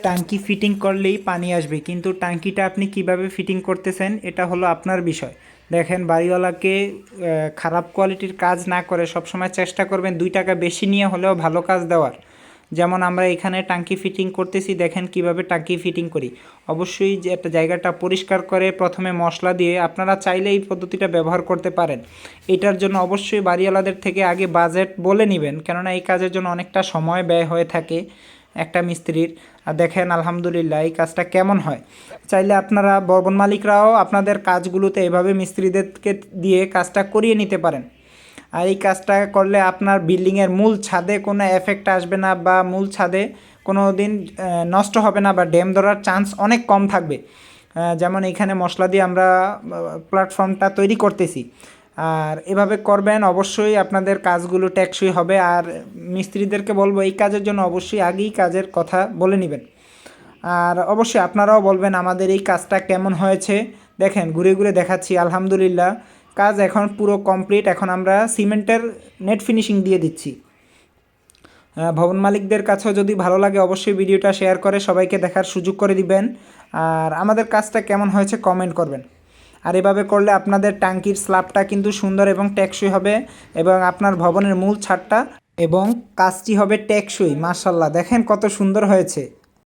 টাঙ্কি fitting করলেই পানি আসবে, কিন্তু টাঙ্কিটা আপনি কিভাবে ফিটিং করতেছেন এটা হলো আপনার বিষয়। দেখেন, বাড়িওয়ালাকে খারাপ কোয়ালিটির কাজ না করে সবসময় চেষ্টা করবেন 2 টাকা বেশি নিয়ে হলেও ভালো কাজ দেওয়ার। যেমন আমরা এখানে টাঙ্কি ফিটিং করতেছি, দেখেন কিভাবে টাঙ্কি ফিটিং করি। অবশ্যই যে একটা জায়গাটা পরিষ্কার করে প্রথমে মশলা দিয়ে, আপনারা চাইলে এই পদ্ধতিটা ব্যবহার করতে পারেন। এটার জন্য অবশ্যই বাড়িওয়ালাদের থেকে আগে বাজেট বলে নেবেন, কেননা এই কাজের জন্য অনেকটা সময় ব্যয় হয়ে থাকে একটা মিস্ত্রির। আর দেখেন আলহামদুলিল্লাহ এই কাজটা কেমন হয়। চাইলে আপনারা ভবন মালিকরাও আপনাদের কাজগুলোতে এভাবে মিস্ত্রিদেরকে দিয়ে কাজটা করিয়ে নিতে পারেন। আর এই কাজটা করলে আপনার বিল্ডিংয়ের মূল ছাদে কোনো এফেক্ট আসবে না, বা মূল ছাদে কোনো দিন নষ্ট হবে না, বা ড্যাম ধরার চান্স অনেক কম থাকবে। যেমন এখানে মশলা দিয়ে আমরা প্ল্যাটফর্মটা তৈরি করতেছি। আর এভাবে করবেন, অবশ্যই আপনাদের কাজগুলো টেকসই হবে। আর মিস্ত্রিদেরকে বলবো এই কাজের জন্য অবশ্যই আগেই কাজের কথা বলে নেবেন। আর অবশ্যই আপনারাও বলবেন আমাদের এই কাজটা কেমন হয়েছে। দেখেন ঘুরে ঘুরে দেখাচ্ছি, আলহামদুলিল্লাহ কাজ এখন পুরো কমপ্লিট। এখন আমরা সিমেন্টের নেট ফিনিশিং দিয়ে দিচ্ছি। ভবন মালিকদের কাছেও যদি ভালো লাগে অবশ্যই ভিডিওটা শেয়ার করে সবাইকে দেখার সুযোগ করে দিবেন। আর আমাদের কাজটা কেমন হয়েছে কমেন্ট করবেন। আর এভাবে করলে আপনাদের ট্যাঙ্কির স্ল্যাবটা কিন্তু সুন্দর এবং টেকসই হবে, এবং আপনার ভবনের মূল ছাদটা এবং কাজটি হবে টেকসই। মাশাআল্লাহ দেখেন কত সুন্দর হয়েছে।